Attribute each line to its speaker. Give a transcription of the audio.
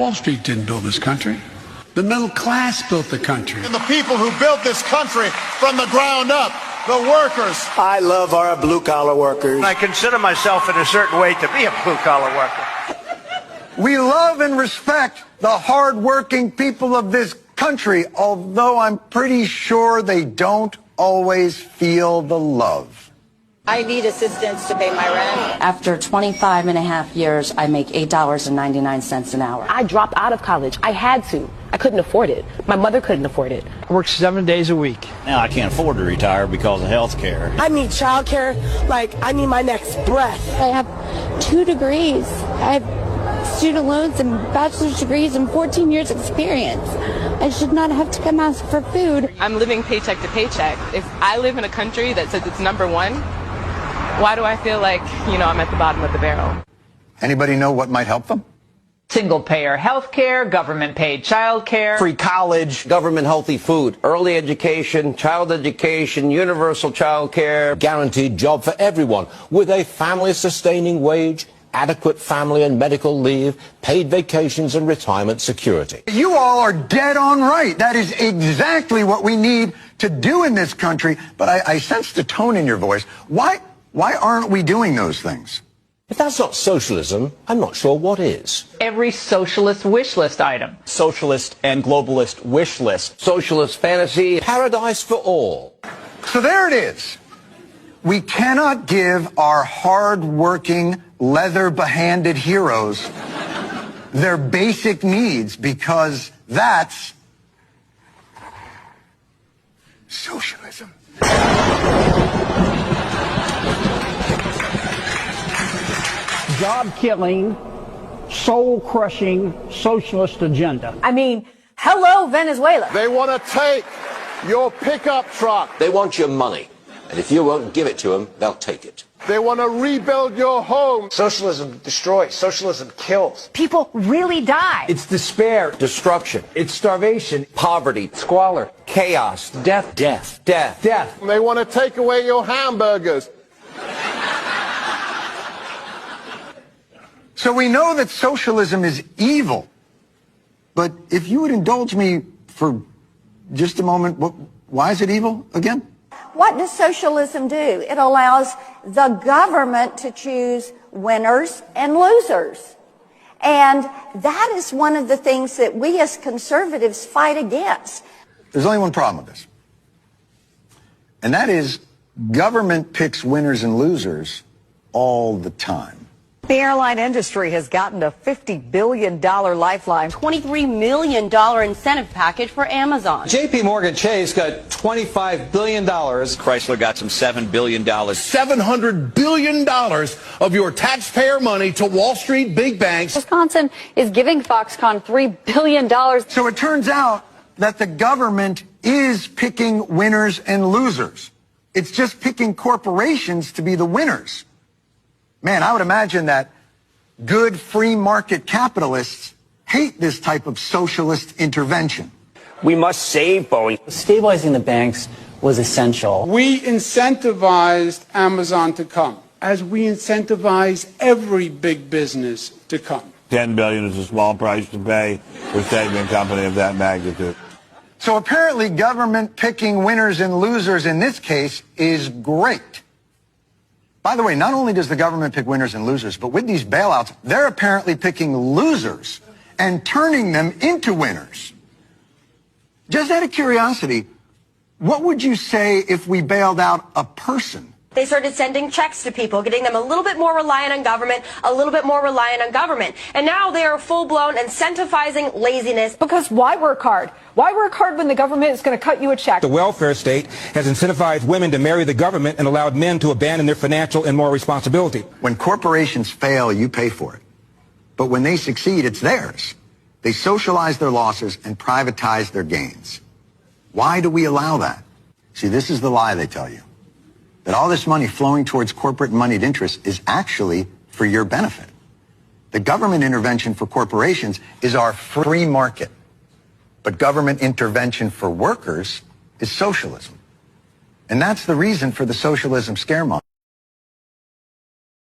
Speaker 1: Wall Street didn't build this country. The middle class built the country.
Speaker 2: And the people who built this country from the ground up, the workers.
Speaker 3: I love our blue-collar workers.
Speaker 4: I consider myself in a certain way to be a blue-collar worker.
Speaker 3: We love and respect the hard-working people of this country, although I'm pretty sure they don't always feel the love.
Speaker 5: I need assistance to pay my rent.
Speaker 6: After 25 and a half years, I make $8.99 an hour.
Speaker 7: I dropped out of college. I had to. I couldn't afford it. My mother couldn't afford it.
Speaker 8: I work 7 days a week.
Speaker 9: Now I can't afford to retire because of health care.
Speaker 10: I need child care like I need my next breath.
Speaker 11: I have 2 degrees. I have student loans and bachelor's degrees and 14 years experience. I should not have to come ask for food.
Speaker 12: I'm living paycheck to paycheck. If I live in a country that says it's #1, why do I feel like, I'm at the bottom of the barrel?
Speaker 3: Anybody know what might help them?
Speaker 13: Single-payer health care, government-paid child care,
Speaker 14: free college, government healthy food, early education, child education, universal child care,
Speaker 15: guaranteed job for everyone with a family-sustaining wage, adequate family and medical leave, paid vacations and retirement security.
Speaker 3: You all are dead on right. That is exactly what we need to do in this country. But I sense the tone in your voice. Why aren't we doing those things?
Speaker 15: If that's not socialism, I'm not sure what is.
Speaker 13: Every socialist wish list item.
Speaker 9: Socialist and globalist wish list.
Speaker 14: Socialist fantasy.
Speaker 15: Paradise for all.
Speaker 3: So there it is. We cannot give our hard-working, leather-behanded heroes their basic needs because that's socialism.
Speaker 8: Job-killing, soul-crushing socialist agenda.
Speaker 5: I mean, hello, Venezuela.
Speaker 2: They want to take your pickup truck.
Speaker 15: They want your money. And if you won't give it to them, they'll take it.
Speaker 2: They want to rebuild your home.
Speaker 4: Socialism destroys. Socialism kills.
Speaker 5: People really die.
Speaker 14: It's despair, destruction. It's starvation, poverty, squalor, chaos, death, death, death, death.
Speaker 2: They want to take away your hamburgers.
Speaker 3: So we know that socialism is evil. But if you would indulge me for just a moment, why is it evil again?
Speaker 5: What does socialism do? It allows the government to choose winners and losers. And that is one of the things that we as conservatives fight against.
Speaker 3: There's only one problem with this. And that is government picks winners and losers all the time.
Speaker 7: The airline industry has gotten a $50 billion lifeline.
Speaker 6: $23 million incentive package for Amazon.
Speaker 9: J.P. Morgan Chase got $25 billion. Chrysler got some $7 billion.
Speaker 1: $700 billion of your taxpayer money to Wall Street big banks.
Speaker 11: Wisconsin is giving Foxconn $3 billion.
Speaker 3: So it turns out that the government is picking winners and losers. It's just picking corporations to be the winners. Man, I would imagine that good free market capitalists hate this type of socialist intervention.
Speaker 14: We must save Boeing.
Speaker 16: Stabilizing the banks was essential.
Speaker 1: We incentivized Amazon to come, as we incentivize every big business to come.
Speaker 17: $10 billion is a small price to pay for saving a company of that magnitude.
Speaker 3: So apparently government picking winners and losers in this case is great. By the way, not only does the government pick winners and losers, but with these bailouts, they're apparently picking losers and turning them into winners. Just out of curiosity, what would you say if we bailed out a person?
Speaker 18: They started sending checks to people, getting them a little bit more reliant on government, a little bit more reliant on government. And now they are full-blown incentivizing laziness.
Speaker 7: Because why work hard? Why work hard when the government is going to cut you a check?
Speaker 19: The welfare state has incentivized women to marry the government and allowed men to abandon their financial and moral responsibility.
Speaker 3: When corporations fail, you pay for it. But when they succeed, it's theirs. They socialize their losses and privatize their gains. Why do we allow that? See, this is the lie they tell you. That all this money flowing towards corporate and moneyed interests is actually for your benefit. The government intervention for corporations is our free market. But government intervention for workers is socialism. And that's the reason for the socialism scaremonger.